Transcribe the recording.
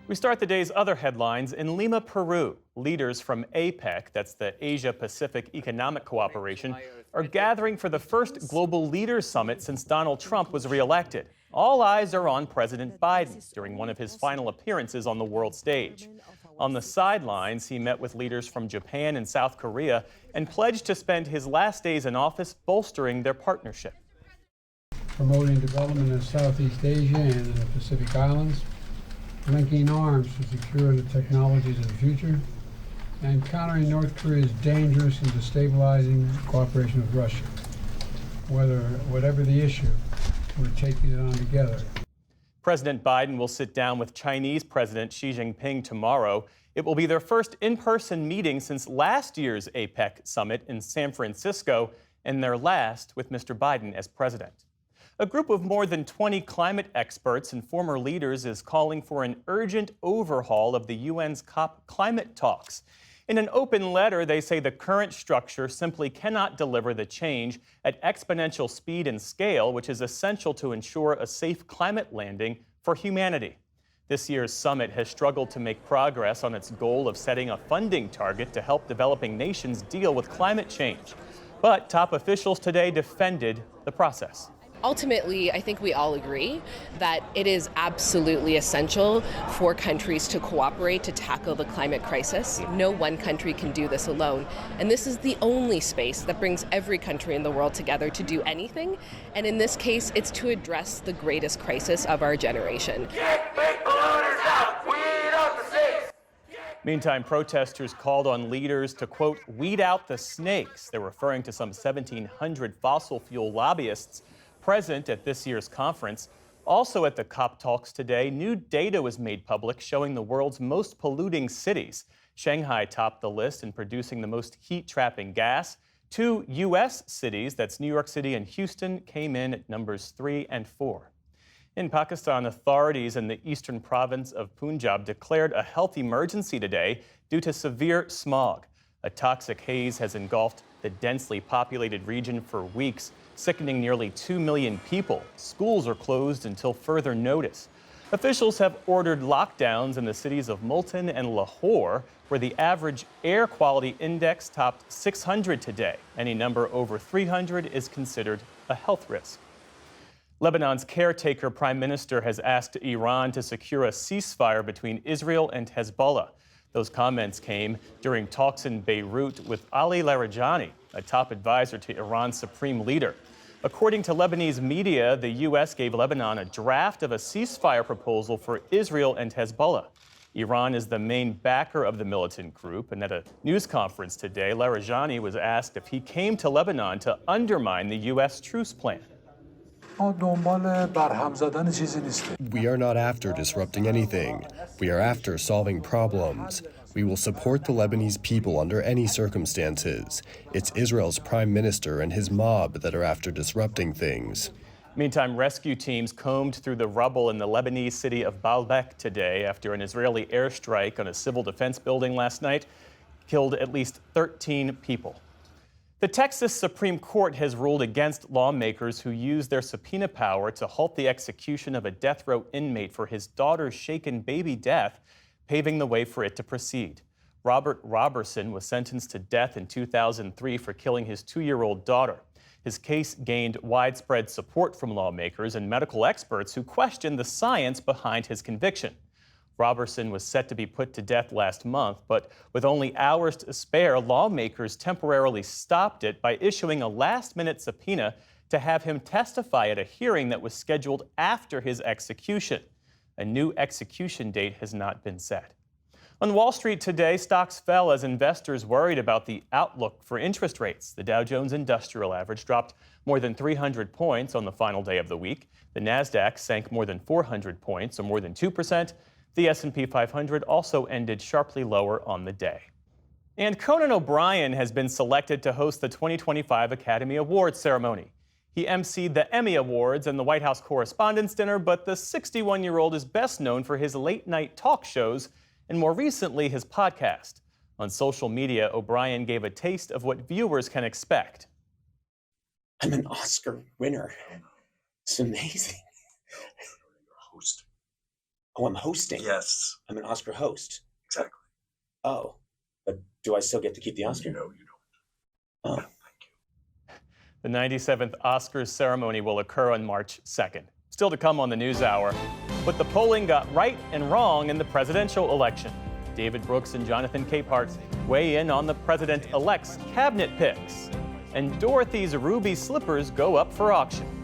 We start the day's other headlines in Lima, Peru. Leaders from APEC, that's the Asia-Pacific Economic Cooperation, are gathering for the first Global Leaders Summit since Donald Trump was reelected. All eyes are on President Biden during one of his final appearances on the world stage. On the sidelines, he met with leaders from Japan and South Korea and pledged to spend his last days in office bolstering their partnership. Promoting development in Southeast Asia and the Pacific Islands, linking arms to secure the technologies of the future, and countering North Korea's dangerous and destabilizing cooperation with Russia. Whatever the issue, we're taking it on together. President Biden will sit down with Chinese President Xi Jinping tomorrow. It will be their first in-person meeting since last year's APEC summit in San Francisco, and their last with Mr. Biden as president. A group of more than 20 climate experts and former leaders is calling for an urgent overhaul of the UN's COP climate talks. In an open letter, they say the current structure simply cannot deliver the change at exponential speed and scale, which is essential to ensure a safe climate landing for humanity. This year's summit has struggled to make progress on its goal of setting a funding target to help developing nations deal with climate change. But top officials today defended the process. Ultimately, I think we all agree that it is absolutely essential for countries to cooperate to tackle the climate crisis. No one country can do this alone. And this is the only space that brings every country in the world together to do anything. And in this case, it's to address the greatest crisis of our generation. Get big polluters out! Weed out the snakes! Meantime, protesters called on leaders to, quote, weed out the snakes. They're referring to some 1,700 fossil fuel lobbyists present at this year's conference. Also at the COP talks today, new data was made public showing the world's most polluting cities. Shanghai topped the list in producing the most heat-trapping gas. Two U.S. cities, that's New York City and Houston, came in at numbers 3 and 4. In Pakistan, authorities in the eastern province of Punjab declared a health emergency today due to severe smog. A toxic haze has engulfed the densely populated region for weeks, sickening nearly 2 million people. Schools are closed until further notice. Officials have ordered lockdowns in the cities of Multan and Lahore, where the average air quality index topped 600 today. Any number over 300 is considered a health risk. Lebanon's caretaker prime minister has asked Iran to secure a ceasefire between Israel and Hezbollah. Those comments came during talks in Beirut with Ali Larijani, a top advisor to Iran's supreme leader. According to Lebanese media, the U.S. gave Lebanon a draft of a ceasefire proposal for Israel and Hezbollah. Iran is the main backer of the militant group, and at a news conference today, Larijani was asked if he came to Lebanon to undermine the U.S. truce plan. We are not after disrupting anything. We are after solving problems. We will support the Lebanese people under any circumstances. It's Israel's prime minister and his mob that are after disrupting things. Meantime, rescue teams combed through the rubble in the Lebanese city of Baalbek today after an Israeli airstrike on a civil defense building last night killed at least 13 people. The Texas Supreme Court has ruled against lawmakers who used their subpoena power to halt the execution of a death row inmate for his daughter's shaken baby death, paving the way for it to proceed. Robert Roberson was sentenced to death in 2003 for killing his 2-year-old daughter. His case gained widespread support from lawmakers and medical experts who questioned the science behind his conviction. Roberson was set to be put to death last month, but with only hours to spare, lawmakers temporarily stopped it by issuing a last-minute subpoena to have him testify at a hearing that was scheduled after his execution. A new execution date has not been set. On Wall Street today, stocks fell as investors worried about the outlook for interest rates. The Dow Jones Industrial Average dropped more than 300 points on the final day of the week. The Nasdaq sank more than 400 points, or more than 2%. The S&P 500 also ended sharply lower on the day. And Conan O'Brien has been selected to host the 2025 Academy Awards ceremony. He emceed the Emmy Awards and the White House Correspondents' Dinner, but the 61-year-old is best known for his late-night talk shows and more recently his podcast. On social media, O'Brien gave a taste of what viewers can expect. I'm an Oscar winner. It's amazing. Host Oh, I'm hosting. Yes, I'm an Oscar host. exactly. Oh, but do I still get to keep the Oscar? No, you don't. Oh. Thank you. The 97th Oscars ceremony will occur on March 2nd. Still to come on the NewsHour. But the polling got right and wrong in the presidential election. David Brooks and Jonathan Capehart weigh in on the president-elect's cabinet picks. And Dorothy's ruby slippers go up for auction.